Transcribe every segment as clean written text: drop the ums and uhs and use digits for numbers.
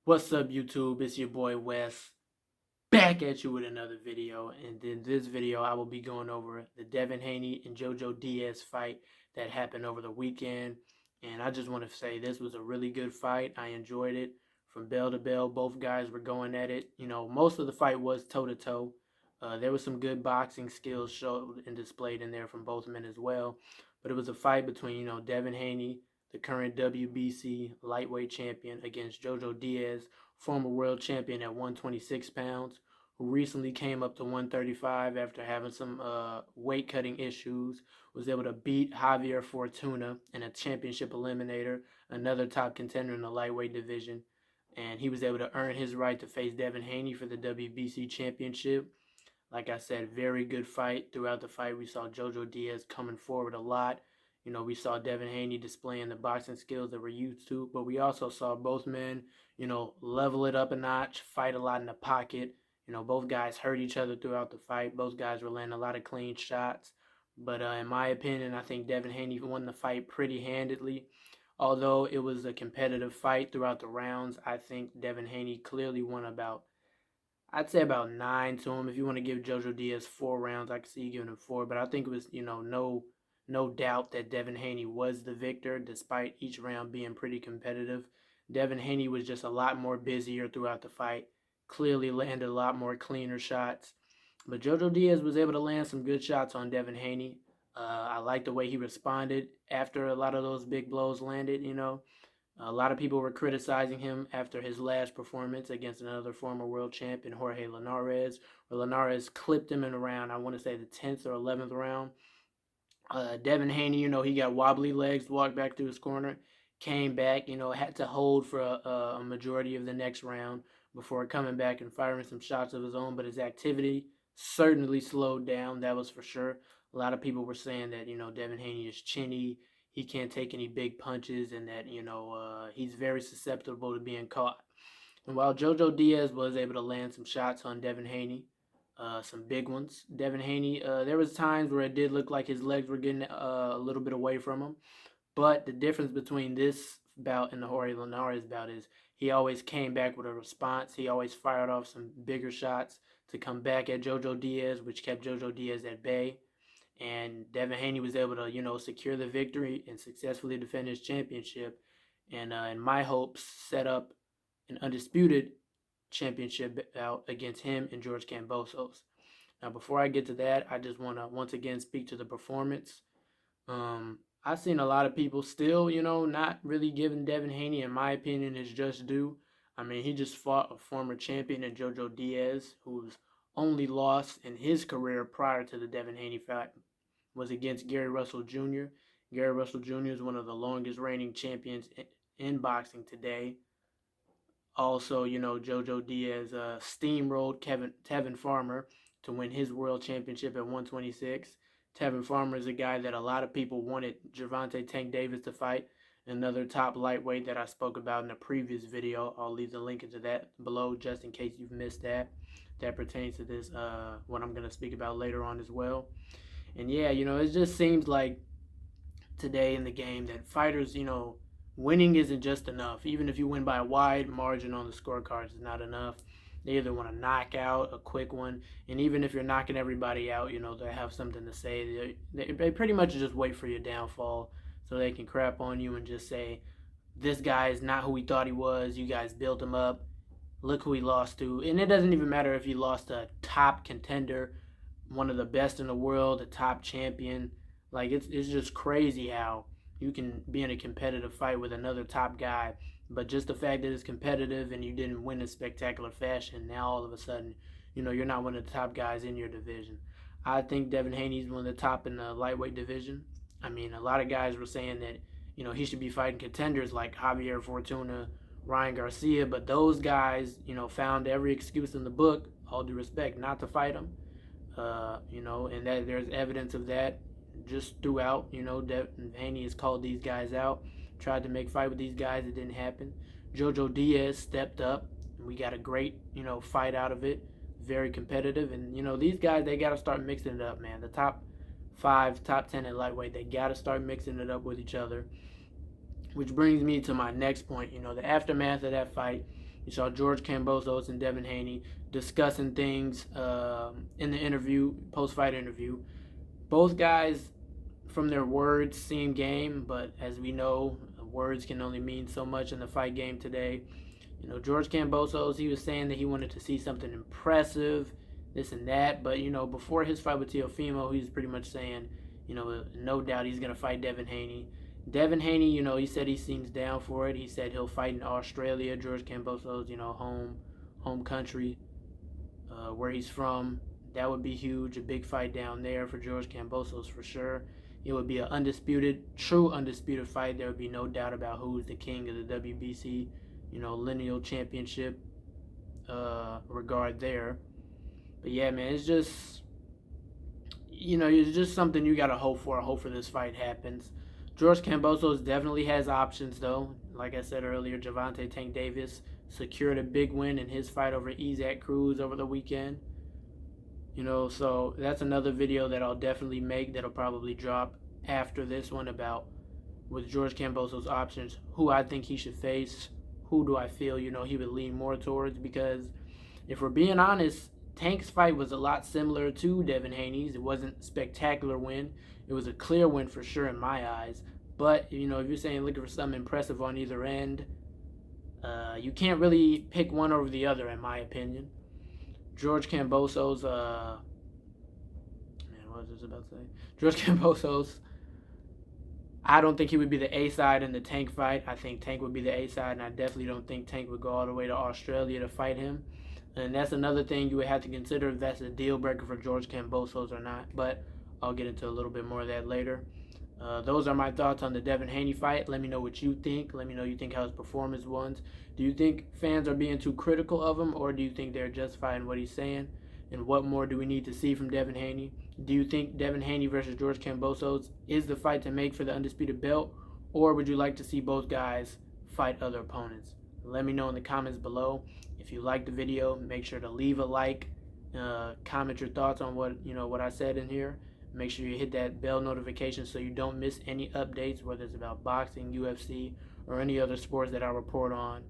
What's up, YouTube? It's your boy Wes, back at you with another video. And in this video, I will be going over the Devin Haney and Jojo Diaz fight that happened over the weekend. And I just want to say this was a really good fight. I enjoyed it from bell to bell. Both guys were going at it. Most of the fight was toe to toe. There was some good boxing skills showed and displayed in there from both men as well. But it was a fight between, Devin Haney, the current WBC lightweight champion, against Jojo Diaz, former world champion at 126 pounds, who recently came up to 135 after having some weight cutting issues, was able to beat Javier Fortuna in a championship eliminator, another top contender in the lightweight division. And he was able to earn his right to face Devin Haney for the WBC championship. Like I said, very good fight. Throughout the fight, we saw Jojo Diaz coming forward a lot. We saw Devin Haney displaying the boxing skills that we're used to, but we also saw both men, level it up a notch, fight a lot in the pocket. Both guys hurt each other throughout the fight. Both guys were landing a lot of clean shots. But in my opinion, I think Devin Haney won the fight pretty handedly. Although it was a competitive fight throughout the rounds, I think Devin Haney clearly won I'd say about 9 to him. If you want to give Jojo Diaz 4 rounds, I could see you giving him 4. But I think it was, no doubt that Devin Haney was the victor, despite each round being pretty competitive. Devin Haney was just a lot more busier throughout the fight. Clearly landed a lot more cleaner shots. But Jojo Diaz was able to land some good shots on Devin Haney. I like the way he responded after a lot of those big blows landed. A lot of people were criticizing him after his last performance against another former world champion, Jorge Linares, where Linares clipped him in a round, I want to say the 10th or 11th round. Devin Haney, he got wobbly legs, walked back to his corner, came back, had to hold for a majority of the next round before coming back and firing some shots of his own. But his activity certainly slowed down, that was for sure. A lot of people were saying that, Devin Haney is chinny, he can't take any big punches, and that, he's very susceptible to being caught. And while Jojo Diaz was able to land some shots on Devin Haney, some big ones. Devin Haney, there was times where it did look like his legs were getting a little bit away from him. But the difference between this bout and the Jorge Linares bout is he always came back with a response. He always fired off some bigger shots to come back at Jojo Diaz, which kept Jojo Diaz at bay. And Devin Haney was able to, secure the victory and successfully defend his championship. And in my hopes, set up an undisputed championship bout against him and George Kambosos. Now, before I get to that, I just want to once again speak to the performance. I've seen a lot of people still, not really giving Devin Haney, in my opinion, his just due. I mean, he just fought a former champion in Jojo Diaz, whose only loss in his career prior to the Devin Haney fight was against Gary Russell Jr. Gary Russell Jr. is one of the longest reigning champions in boxing today. Also, Jojo Diaz steamrolled Tevin Farmer to win his world championship at 126. Tevin Farmer is a guy that a lot of people wanted Gervonta Tank Davis to fight, another top lightweight that I spoke about in a previous video. I'll leave the link into that below just in case you've missed that. That pertains to this, what I'm going to speak about later on as well. And yeah, it just seems like today in the game that fighters, winning isn't just enough. Even if you win by a wide margin on the scorecards, is not enough. They either want to knock out a quick one, and even if you're knocking everybody out, they have something to say. They pretty much just wait for your downfall so they can crap on you and just say, this guy is not who he thought he was. You guys built him up. Look who he lost to. And it doesn't even matter if he lost to a top contender, one of the best in the world, a top champion. Like, it's just crazy how you can be in a competitive fight with another top guy, but just the fact that it's competitive and you didn't win in spectacular fashion, now all of a sudden, you're not one of the top guys in your division. I think Devin Haney's one of the top in the lightweight division. I mean, a lot of guys were saying that, he should be fighting contenders like Javier Fortuna, Ryan Garcia, but those guys, found every excuse in the book, all due respect, not to fight him. And that there's evidence of that just throughout. Devin Haney has called these guys out, tried to make fight with these guys. It didn't happen. Jojo Diaz stepped up, and we got a great, fight out of it. Very competitive. And, these guys, they got to start mixing it up, man. The top 5, top 10 at lightweight, they got to start mixing it up with each other. Which brings me to my next point. The aftermath of that fight, You saw George Kambosos and Devin Haney discussing things in the interview, post-fight interview. Both guys, from their words, seem game, but as we know, words can only mean so much in the fight game today. You know, George Kambosos, he was saying that he wanted to see something impressive, this and that. But, you know, before his fight with Teofimo, he was pretty much saying, you know, no doubt he's going to fight Devin Haney. Devin Haney, you know, he said he seems down for it. He said he'll fight in Australia. George Kambosos, you know, home country, where he's from. That would be huge. A big fight down there for George Kambosos for sure. It would be an true undisputed fight. There would be no doubt about who's the king of the WBC, you know, lineal championship regard there. But yeah, man, it's just, you know, it's just something you got to hope for. I hope for this fight happens. George Kambosos definitely has options, though. Like I said earlier, Gervonta Tank Davis secured a big win in his fight over Isaac Cruz over the weekend. You know, so that's another video that I'll definitely make that'll probably drop after this one about with George Kambosos' options, who I think he should face, who do I feel, you know, he would lean more towards. Because if we're being honest, Tank's fight was a lot similar to Devin Haney's. It wasn't a spectacular win. It was a clear win for sure in my eyes. But, you know, if you're saying looking for something impressive on either end, you can't really pick one over the other, in my opinion. George Kambosos, man, what was I about to say? George Kambosos, I don't think he would be the A side in the Tank fight. I think Tank would be the A side, and I definitely don't think Tank would go all the way to Australia to fight him. And that's another thing you would have to consider if that's a deal breaker for George Kambosos or not. But I'll get into a little bit more of that later. Those are my thoughts on the Devin Haney fight. Let me know what you think. Let me know you think how his performance was. Do you think fans are being too critical of him, or do you think they're justifying what he's saying? And what more do we need to see from Devin Haney? Do you think Devin Haney versus George Kambosos is the fight to make for the undisputed belt, or would you like to see both guys fight other opponents? Let me know in the comments below. If you liked the video, make sure to leave a like, comment your thoughts on what I said in here. Make sure you hit that bell notification so you don't miss any updates, whether it's about boxing, UFC, or any other sports that I report on.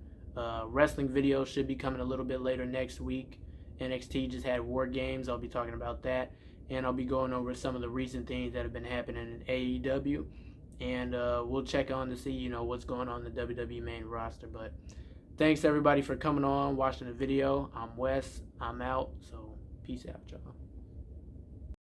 Wrestling videos should be coming a little bit later next week. NXT just had War Games. I'll be talking about that. And I'll be going over some of the recent things that have been happening in AEW. And we'll check on to see, you know, what's going on in the WWE main roster. But thanks, everybody, for coming on, watching the video. I'm Wes. I'm out. So peace out, y'all.